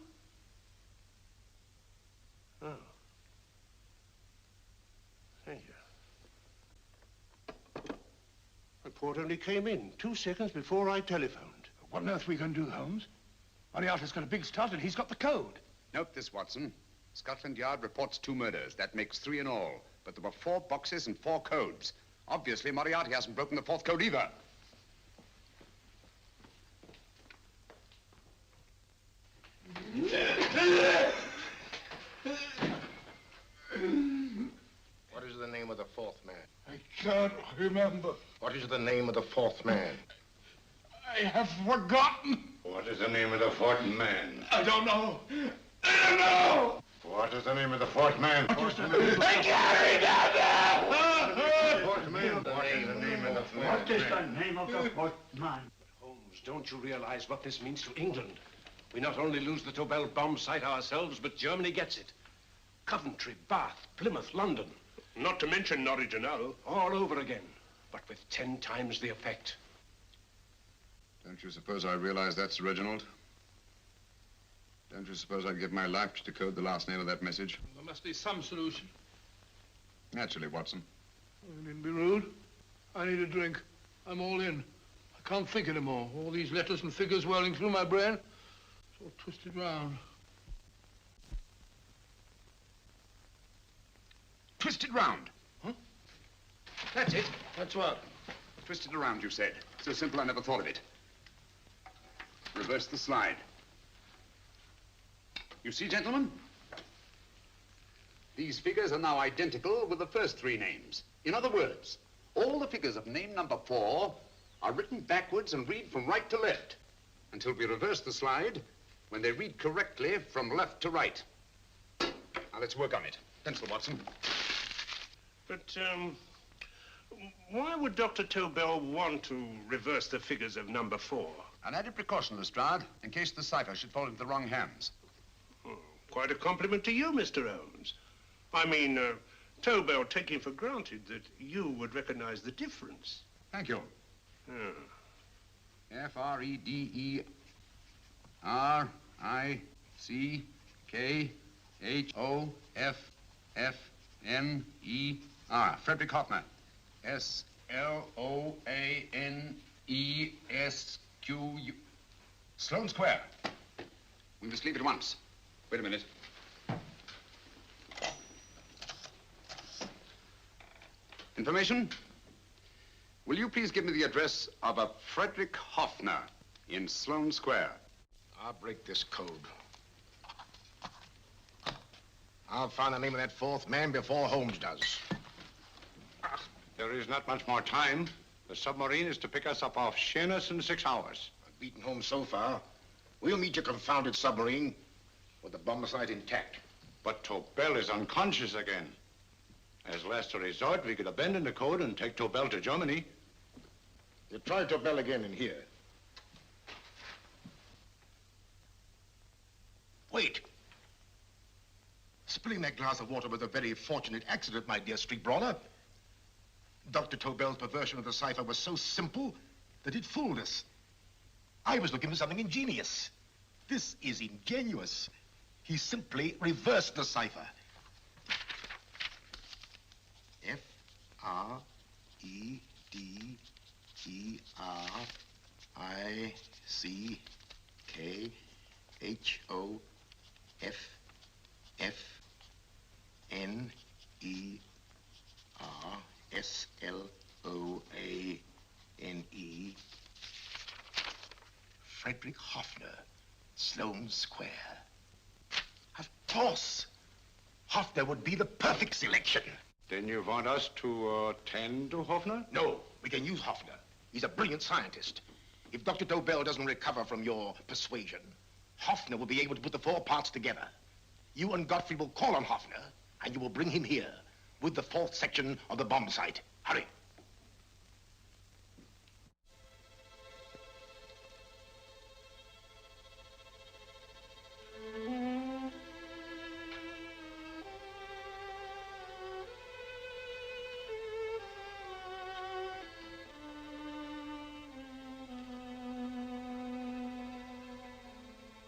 Oh. Thank you. Report only came in 2 seconds before I telephoned. What on earth are we going to do, Holmes? Moriarty's got a big start and he's got the code. Note this, Watson. Scotland Yard reports 2 murders. That makes 3 in all. But there were 4 boxes and 4 codes. Obviously, Moriarty hasn't broken the 4th code either. What is the name of the 4th man? I can't remember. What is the name of the 4th man? I have forgotten. What is the name of the 4th man? I don't know. I don't know. What is the name of the 4th man? I can't remember. What is the name of the 4th man? What is the name of the 4th man? Holmes, don't you realize what this means to England? We not only lose the Tobel bomb site ourselves, but Germany gets it. Coventry, Bath, Plymouth, London. Not to mention Norwich and Hull. All over again, but with 10 times the effect. Don't you suppose I realize that's Reginald? Don't you suppose I'd give my life to decode the last name of that message? There must be some solution. Naturally, Watson. You needn't be rude. I need a drink. I'm all in. I can't think anymore. All these letters and figures whirling through my brain. It's all twisted round. Twisted round. Huh? That's it. That's what? Twisted around, you said. So simple, I never thought of it. Reverse the slide. You see, gentlemen? These figures are now identical with the first 3 names. In other words, all the figures of name number 4 are written backwards and read from right to left until we reverse the slide when they read correctly from left to right. Now, let's work on it. Pencil, Watson. But, why would Dr. Tobel want to reverse the figures of number 4? An added precaution, Lestrade, in case the cipher should fall into the wrong hands. Oh, quite a compliment to you, Mr. Holmes. I mean, Tobel taking for granted that you would recognize the difference. Thank you. F-R-E-D-E-R-I-C-K-H-O-F-F-N-E-R. Frederick Hoffner. S-L-O-A-N-E-S-Q-U. Sloane Square. We must leave at once. Wait a minute. Information? Will you please give me the address of a Frederick Hoffner in Sloane Square? I'll break this code. I'll find the name of that fourth man before Holmes does. There is not much more time. The submarine is to pick us up off Sheerness in 6 hours. I've beaten Holmes so far. We'll meet your confounded submarine with the bomb site intact. But Tobel is unconscious again. As last resort, we could abandon the code and take Tobel to Germany. You try Tobel again in here. Wait. Spilling that glass of water was a very fortunate accident, my dear street brawler. Dr. Tobel's perversion of the cipher was so simple that it fooled us. I was looking for something ingenious. This is ingenious. He simply reversed the cipher. F-R-E-D-E-R-I-C-K-H-O-F-F-N-E-R. Frederick Hoffner, Sloane Square. Of course. Hoffner would be the perfect selection. Then you want us to attend to Hoffner? No, we can use Hoffner. He's a brilliant scientist. If Dr. Tobel doesn't recover from your persuasion, Hoffner will be able to put the 4 parts together. You and Godfrey will call on Hoffner, and you will bring him here with the 4th section of the bomb site. Hurry.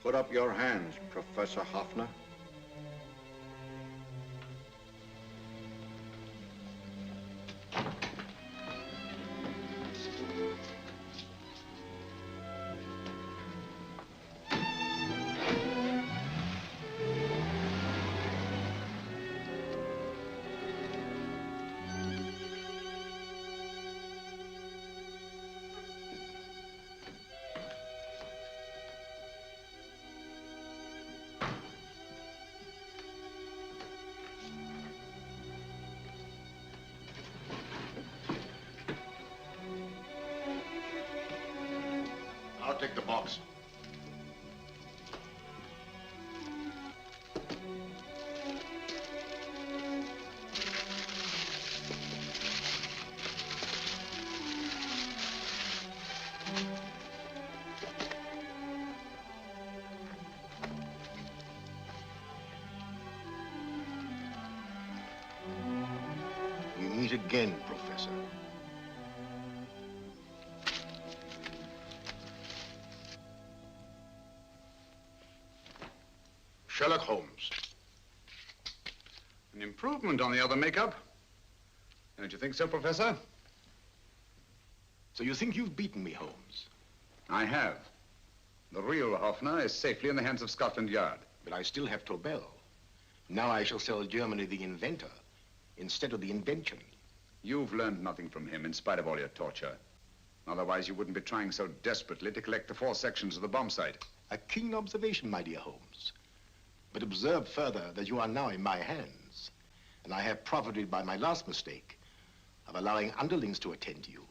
Put up your hands, Professor Hoffner. I'll take the box. We meet again, Professor. Sherlock Holmes. An improvement on the other makeup. Don't you think so, Professor? So you think you've beaten me, Holmes? I have. The real Hoffner is safely in the hands of Scotland Yard. But I still have Tobel. Now I shall sell Germany the inventor instead of the invention. You've learned nothing from him in spite of all your torture. Otherwise, you wouldn't be trying so desperately to collect the 4 sections of the bomb site. A keen observation, my dear Holmes. But observe further that you are now in my hands, and I have profited by my last mistake of allowing underlings to attend to you.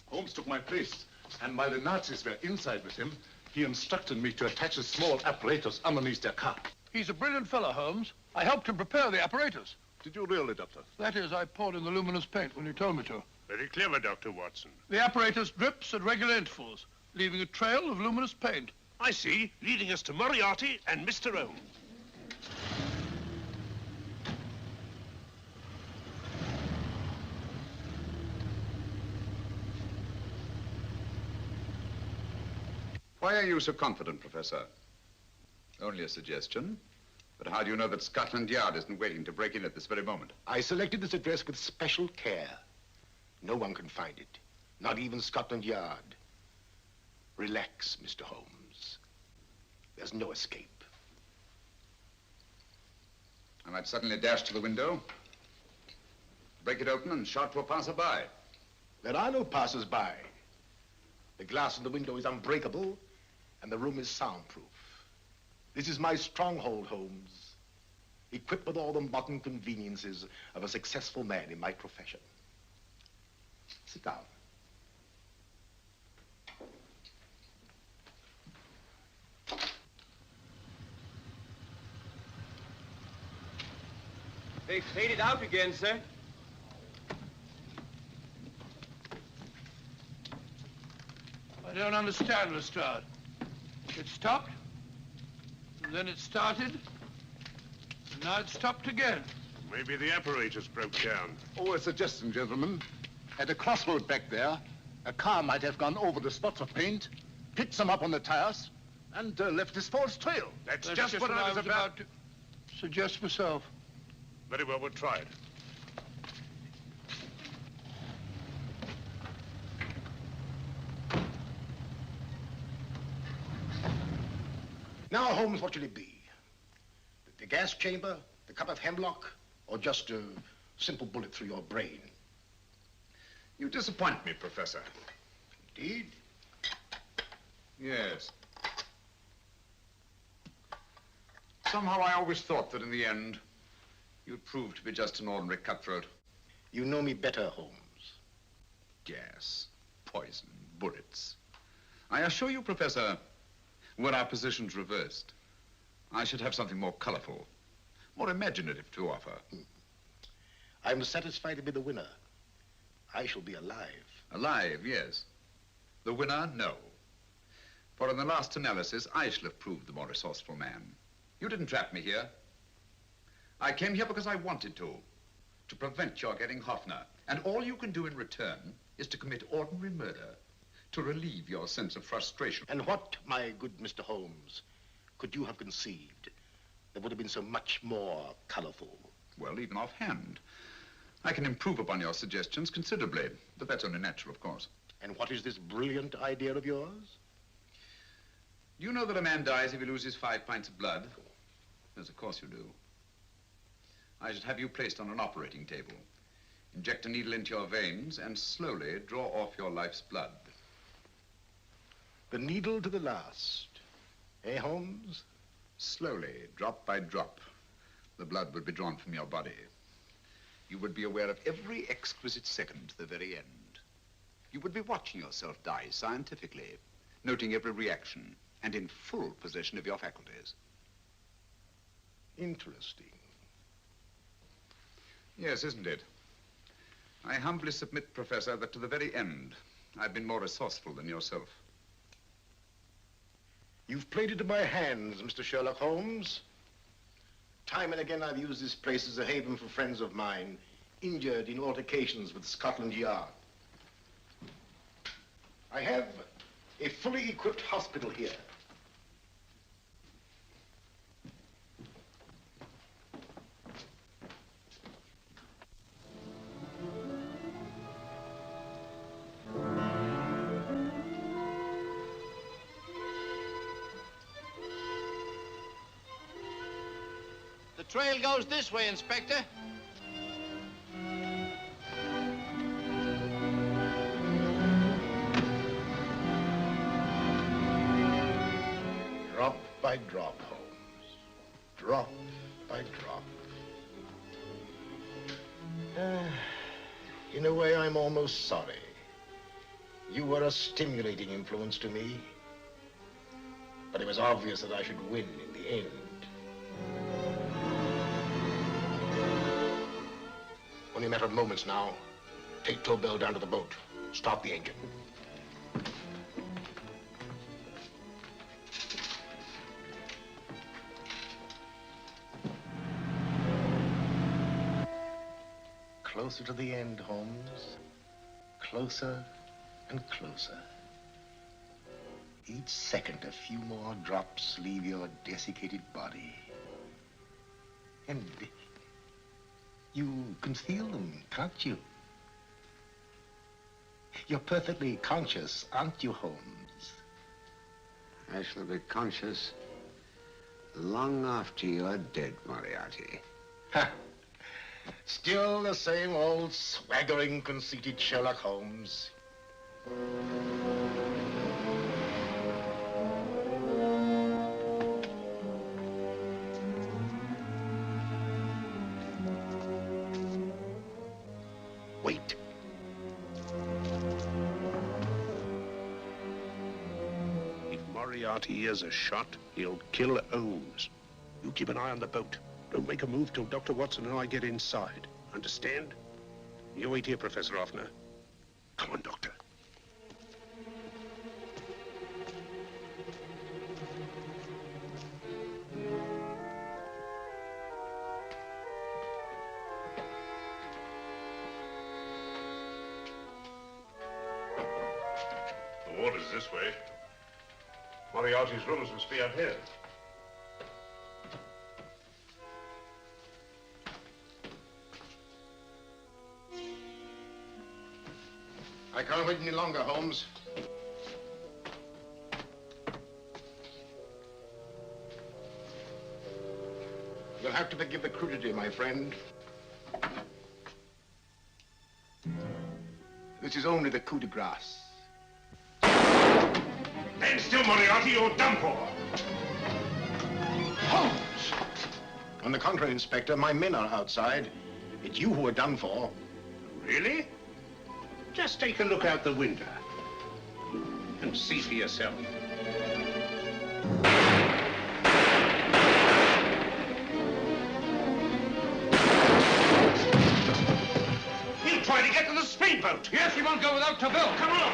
Holmes took my place, and while the Nazis were inside with him, he instructed me to attach a small apparatus underneath their car. He's a brilliant fellow, Holmes. I helped him prepare the apparatus. Did you really, Doctor? That is, I poured in the luminous paint when you told me to. Very clever, Dr. Watson. The apparatus drips at regular intervals. leaving a trail of luminous paint. I see, leading us to Moriarty and Mr. Holmes. Why are you so confident, Professor? Only a suggestion. But how do you know that Scotland Yard isn't waiting to break in at this very moment? I selected this address with special care. No one can find it, not even Scotland Yard. Relax, Mr. Holmes. There's no escape. I might suddenly dash to the window, break it open, and shout to a passerby. There are no passers-by. The glass in the window is unbreakable, and the room is soundproof. This is my stronghold, Holmes, equipped with all the modern conveniences of a successful man in my profession. Sit down. They faded out again, sir. I don't understand, Lestrade. It stopped, and then it started, and now it stopped again. Maybe the apparatus broke down. Oh, a suggestion, gentlemen. At a crossroad back there, a car might have gone over the spots of paint, picked some up on the tires, and left this false trail. That's just what I was about to suggest myself. Very well, we'll try it. Now, Holmes, what should it be? The gas chamber, the cup of hemlock, or just a simple bullet through your brain? You disappoint me, Professor. Indeed? Yes. Somehow I always thought that in the end, you'd prove to be just an ordinary cutthroat. You know me better, Holmes. Gas, poison, bullets. I assure you, Professor, were our positions reversed, I should have something more colorful, more imaginative to offer. I'm satisfied to be the winner. I shall be alive. Alive, yes. The winner, no. For in the last analysis, I shall have proved the more resourceful man. You didn't trap me here. I came here because I wanted to prevent your getting Hoffner. And all you can do in return is to commit ordinary murder to relieve your sense of frustration. And what, my good Mr. Holmes, could you have conceived that would have been so much more colorful? Well, even offhand, I can improve upon your suggestions considerably, but that's only natural, of course. And what is this brilliant idea of yours? Do you know that a man dies if he loses 5 pints of blood? Yes, of course you do. I should have you placed on an operating table, inject a needle into your veins, and slowly draw off your life's blood. The needle to the last. Eh, Holmes? Slowly, drop by drop, the blood would be drawn from your body. You would be aware of every exquisite second to the very end. You would be watching yourself die scientifically, noting every reaction, and in full possession of your faculties. Interesting. Yes, isn't it? I humbly submit, Professor, that to the very end, I've been more resourceful than yourself. You've played into my hands, Mr. Sherlock Holmes. Time and again, I've used this place as a haven for friends of mine, injured in altercations with Scotland Yard. I have a fully equipped hospital here. The trail goes this way, Inspector. Drop by drop, Holmes. Drop by drop. In a way, I'm almost sorry. You were a stimulating influence to me. But it was obvious that I should win in the end. Only a matter of moments now. Take Tobel down to the boat. Start the engine. closer to the end, Holmes. Closer and closer. Each second, a few more drops leave your desiccated body. And you can feel them, can't you? You're perfectly conscious, aren't you, Holmes? I shall be conscious long after you're dead, Moriarty. Ha! Still the same old swaggering, conceited Sherlock Holmes. Wait. If Moriarty hears a shot, he'll kill Holmes. You keep an eye on the boat. Don't make a move till Dr. Watson and I get inside. Understand? You wait here, Professor Hoffner. Come on, Doctor. The water's this way. Moriarty's rooms must be up here. I can't wait any longer, Holmes. You'll have to forgive the crudity, my friend. This is only the coup de grace. Stand still, Moriarty, you're done for. Holmes! On the contrary, Inspector, my men are outside. It's you who are done for. Really? Just take a look out the window and see for yourself. He'll try to get to the speedboat. Yes, he won't go without Tobel. Come on.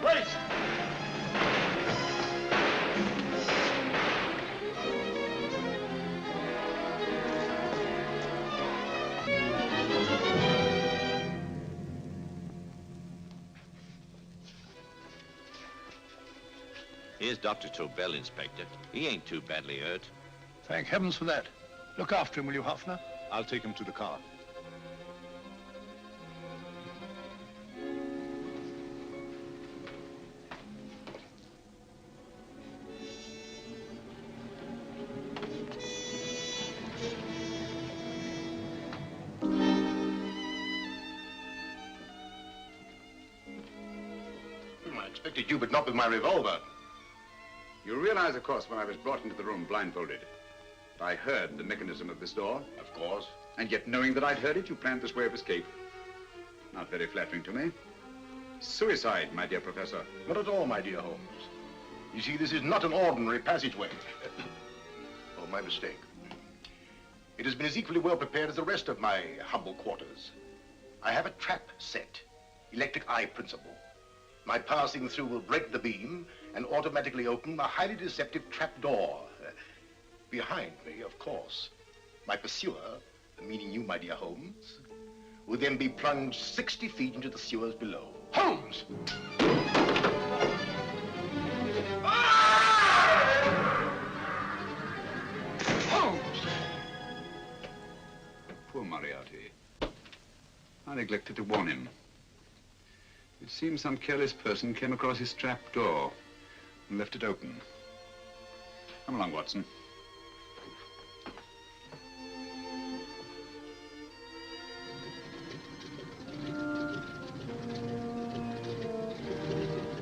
Wait. Here's Dr. Tobel, Inspector. He ain't too badly hurt. Thank heavens for that. Look after him, will you, Hoffner? I'll take him to the car. I expected you, but not with my revolver. You realize, of course, when I was brought into the room blindfolded, that I heard the mechanism of this door? Of course. And yet, knowing that I'd heard it, you planned this way of escape. Not very flattering to me. Suicide, my dear Professor. Not at all, my dear Holmes. You see, this is not an ordinary passageway. Oh, my mistake. It has been as equally well prepared as the rest of my humble quarters. I have a trap set, electric eye principle. My passing through will break the beam and automatically open a highly deceptive trap door. Behind me, of course, my pursuer, meaning you, my dear Holmes, will then be plunged 60 feet into the sewers below. Holmes! Holmes! Poor Moriarty. I neglected to warn him. It seems some careless person came across his trap door and left it open. Come along, Watson.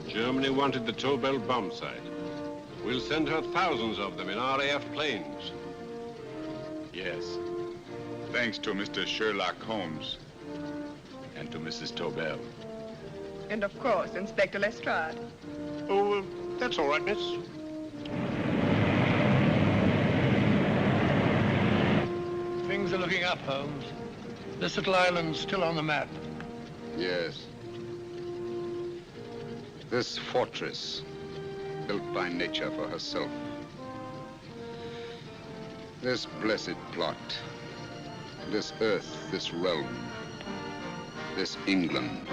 Germany wanted the Tobel bomb site. We'll send her thousands of them in RAF planes. Yes. Thanks to Mr. Sherlock Holmes and to Mrs. Tobel. And of course, Inspector Lestrade. Oh, that's all right, miss. Things are looking up, Holmes. This little island's still on the map. Yes. This fortress, built by nature for herself. This blessed plot, This earth, this realm, this England.